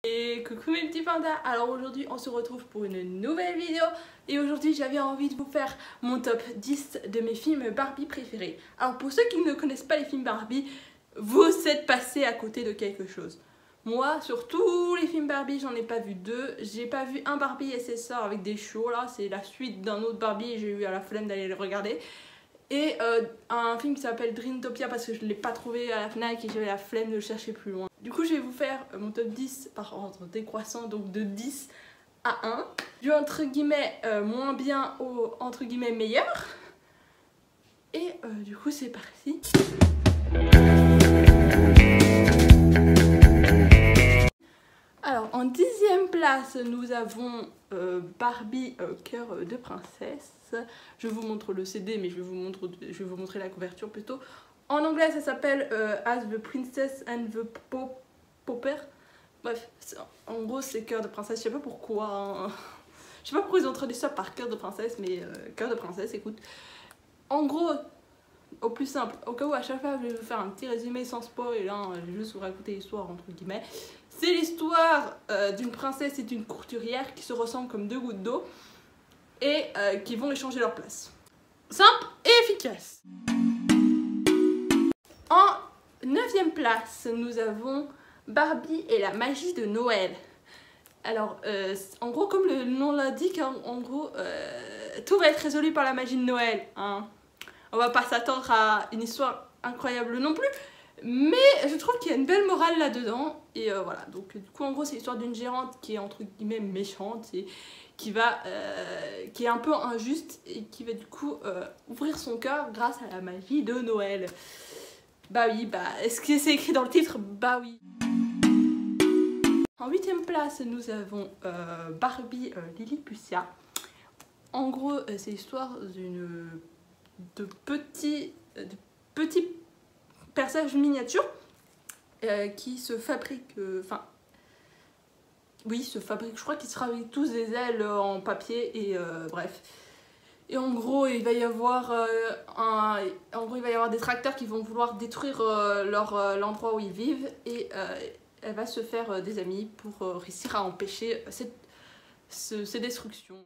Et coucou mes petits pandas. Alors aujourd'hui on se retrouve pour une nouvelle vidéo. Et aujourd'hui j'avais envie de vous faire mon top 10 de mes films Barbie préférés. Alors pour ceux qui ne connaissent pas les films Barbie, vous êtes passés à côté de quelque chose. Moi sur tous les films Barbie j'en ai pas vu deux. J'ai pas vu un Barbie et ses sœurs avec des chiots là. C'est la suite d'un autre Barbie et j'ai eu à la flemme d'aller le regarder. Et un film qui s'appelle Dreamtopia parce que je ne l'ai pas trouvé à la FNAC et j'avais la flemme de le chercher plus loin. Du coup je vais vous faire mon top 10 par ordre décroissant, donc de 10 à 1. Du entre guillemets moins bien au entre guillemets meilleur. Et du coup c'est parti. Alors en 10e place nous avons Barbie Cœur de Princesse. Je vous montre le CD mais je vais vous montrer la couverture plutôt. En anglais ça s'appelle As the Princess and the Pauper. Bref, en gros c'est Cœur de Princesse, je sais pas pourquoi. Hein. Je sais pas pourquoi ils ont traduit ça par Cœur de Princesse, mais Cœur de Princesse, écoute. En gros, au plus simple, au cas où à chaque fois je vais vous faire un petit résumé sans spoil, et là je vais juste vous raconter l'histoire entre guillemets. C'est l'histoire d'une princesse et d'une couturière qui se ressemblent comme deux gouttes d'eau et qui vont échanger leur place. Simple et efficace. En 9e place, nous avons Barbie et la magie de Noël. Alors, en gros, comme le nom l'indique, hein, en gros, tout va être résolu par la magie de Noël. Hein. On va pas s'attendre à une histoire incroyable non plus, mais je trouve qu'il y a une belle morale là-dedans. Et voilà, donc du coup, en gros, c'est l'histoire d'une gérante qui est entre guillemets méchante et qui est un peu injuste et qui va du coup ouvrir son cœur grâce à la magie de Noël. Bah oui, bah est-ce que c'est écrit dans le titre? Bah oui. En 8e place, nous avons Barbie Lilliputian. En gros, c'est l'histoire de petits personnages miniatures qui se fabriquent, je crois qu'ils se fabriquent tous des ailes en papier et bref. Et en gros, il va y avoir des tracteurs qui vont vouloir détruire l'endroit où ils vivent et elle va se faire des amis pour réussir à empêcher ces destructions.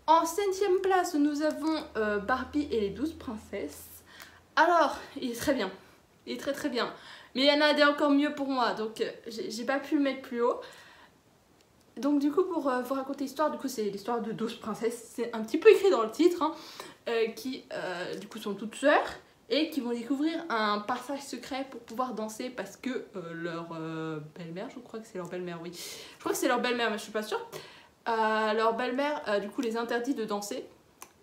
En 5e place, nous avons Barbie et les 12 princesses. Alors, il est très bien. Il est très très bien. Mais il y en a des encore mieux pour moi, donc j'ai pas pu le mettre plus haut. Donc du coup, pour vous raconter l'histoire, du coup c'est l'histoire de 12 princesses. C'est un petit peu écrit dans le titre, hein, qui du coup sont toutes sœurs. Et qui vont découvrir un passage secret pour pouvoir danser parce que leur belle-mère, je crois que c'est leur belle-mère, oui. Je crois que c'est leur belle-mère, mais je suis pas sûre. Leur belle-mère, du coup, les interdit de danser.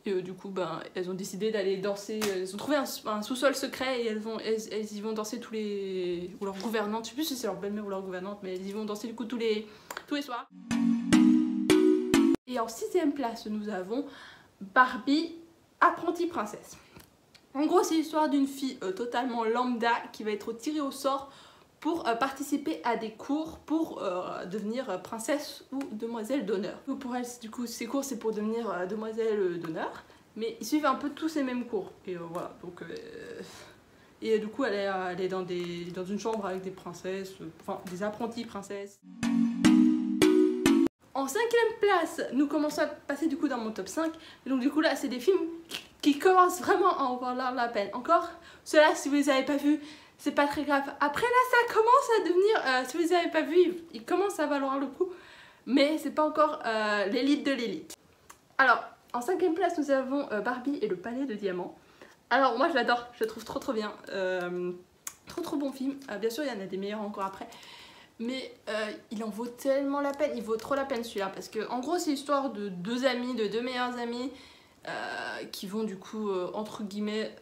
Et du coup, ben, elles ont décidé d'aller danser. Elles ont trouvé un sous-sol secret et elles y vont danser tous les... Ou leur gouvernante, je sais plus si c'est leur belle-mère ou leur gouvernante, mais elles y vont danser du coup tous les soirs. Et en 6e place, nous avons Barbie, apprentie princesse. En gros, c'est l'histoire d'une fille totalement lambda qui va être tirée au sort pour participer à des cours pour devenir princesse ou demoiselle d'honneur. Pour elle, du coup, ces cours, c'est pour devenir demoiselle d'honneur, mais ils suivent un peu tous ces mêmes cours. Et voilà, donc... et du coup, elle est dans une chambre avec des princesses, enfin, des apprenties princesses. En 5e place, nous commençons à passer du coup dans mon top 5. Et donc du coup là, c'est des films qui commencent vraiment à en valoir la peine. Encore, ceux-là, si vous les avez pas vus, c'est pas très grave. Après là, ça commence à devenir, si vous les avez pas vus, ils commencent à valoir le coup. Mais c'est pas encore l'élite de l'élite. Alors, en 5e place, nous avons Barbie et le palais de diamants. Alors moi, je l'adore, je le trouve trop trop bien. Trop bon film. Bien sûr, il y en a des meilleurs encore après. Mais il en vaut tellement la peine, il vaut trop la peine celui-là. Parce que en gros, c'est l'histoire de deux amis, de deux meilleurs amis qui vont du coup, entre guillemets,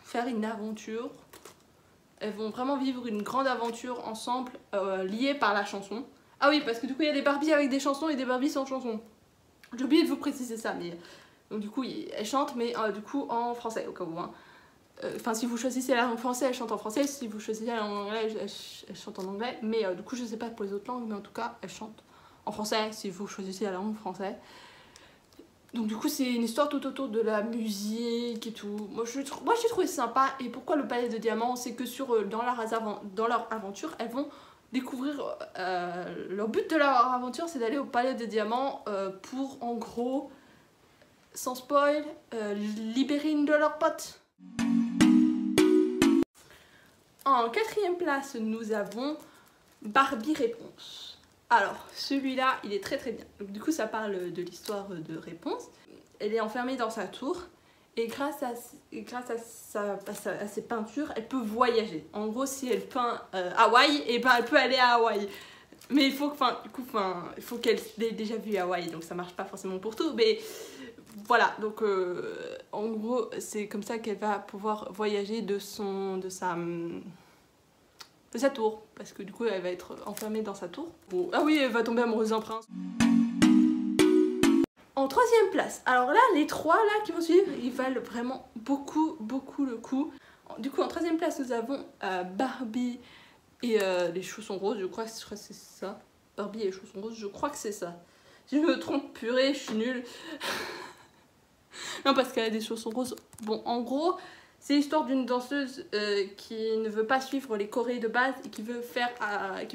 faire une aventure. Elles vont vraiment vivre une grande aventure ensemble, liées par la chanson. Ah oui, parce que du coup, il y a des Barbies avec des chansons et des Barbies sans chansons. J'ai oublié de vous préciser ça, mais... Donc du coup, elles chantent, mais du coup en français, au cas où. Hein. Enfin, si vous choisissez la langue française, elle chante en français. Si vous choisissez la langue anglaise, elle chante en anglais. Mais du coup, je sais pas pour les autres langues, mais en tout cas, elle chante en français si vous choisissez la langue française. Donc du coup c'est une histoire tout autour de la musique et tout. Moi j'ai trouvé sympa. Et pourquoi le palais de diamants? C'est que dans leur aventure, elles vont découvrir leur but de leur aventure, c'est d'aller au palais de diamants pour en gros, sans spoil, libérer une de leurs potes. En quatrième place, nous avons Barbie Réponse. Alors, celui-là, il est très très bien. Donc, du coup, ça parle de l'histoire de Réponse. Elle est enfermée dans sa tour et grâce à ses peintures, elle peut voyager. En gros, si elle peint Hawaï, et ben, elle peut aller à Hawaï. Mais il faut qu'elle ait déjà vu Hawaï, donc ça marche pas forcément pour tout. Mais voilà, donc en gros, c'est comme ça qu'elle va pouvoir voyager de sa tour, parce que du coup elle va être enfermée dans sa tour. Bon, ah oui, elle va tomber amoureuse d'un prince. En troisième place, alors là les trois là qui vont suivre, ils valent vraiment beaucoup le coup. Du coup en troisième place nous avons Barbie et les chaussons roses, je crois que c'est ça. Barbie et les chaussons roses, je crois que c'est ça. Si je me trompe, purée, je suis nulle. Non, parce qu'elle a des chaussons roses. Bon, en gros, c'est l'histoire d'une danseuse qui ne veut pas suivre les chorés de base et qui veut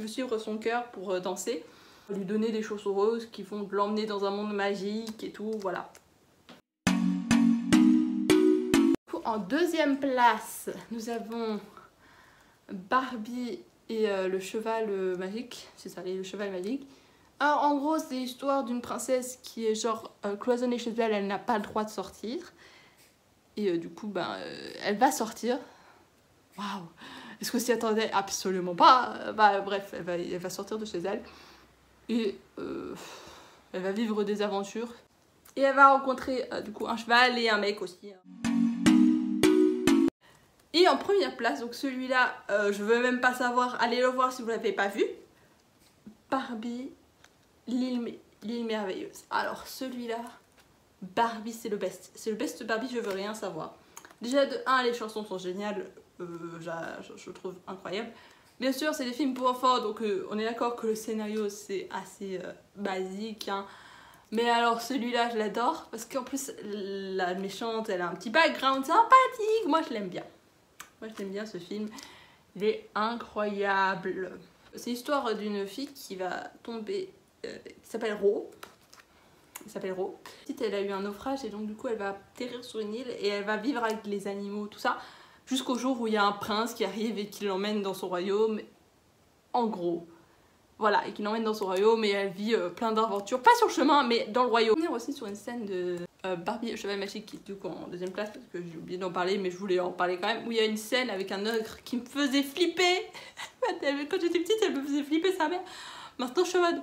suivre son cœur pour danser. On va lui donner des chaussons roses qui vont l'emmener dans un monde magique et tout, voilà. En deuxième place, nous avons Barbie et le cheval magique. C'est ça, le cheval magique. Alors, en gros, c'est l'histoire d'une princesse qui est genre cloisonnée chez elle, elle n'a pas le droit de sortir. Et du coup, elle va sortir. Waouh! Est-ce que s'y attendait? Absolument pas. Bref, elle va sortir de chez elle. Et elle va vivre des aventures. Et elle va rencontrer du coup un cheval et un mec aussi. Et en première place, donc celui-là, je veux même pas savoir, allez le voir si vous l'avez pas vu. Barbie, l'île merveilleuse. Alors celui-là, Barbie c'est le best. C'est le best Barbie, je veux rien savoir. Déjà de 1, les chansons sont géniales, je trouve incroyable. Bien sûr c'est des films pour enfants, donc on est d'accord que le scénario c'est assez basique. Hein. Mais alors celui-là je l'adore, parce qu'en plus la méchante elle a un petit background sympathique. Moi je l'aime bien. Moi je l'aime bien ce film, il est incroyable. C'est l'histoire d'une fille qui va tomber, qui s'appelle Ro. Elle a eu un naufrage et donc du coup elle va atterrir sur une île et elle va vivre avec les animaux, tout ça, jusqu'au jour où il y a un prince qui arrive et qui l'emmène dans son royaume, en gros. Voilà, et qui l'emmène dans son royaume et elle vit plein d'aventures, pas sur le chemin mais dans le royaume. On est aussi sur une scène de Barbie et le cheval magique qui est du coup en deuxième place parce que j'ai oublié d'en parler mais je voulais en parler quand même, où il y a une scène avec un ogre qui me faisait flipper. Quand j'étais petite elle me faisait flipper sa mère. Maintenant je suis en mode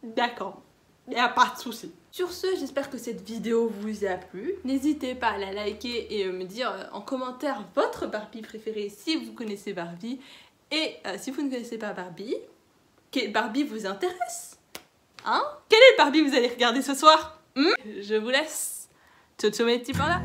d'accord. Il n'y a pas de souci. Sur ce, j'espère que cette vidéo vous a plu. N'hésitez pas à la liker et me dire en commentaire votre Barbie préférée si vous connaissez Barbie. Et si vous ne connaissez pas Barbie, quelle Barbie vous intéresse? Hein? Quelle est Barbie vous allez regarder ce soir? Je vous laisse. Ciao ciao mes petits pandas.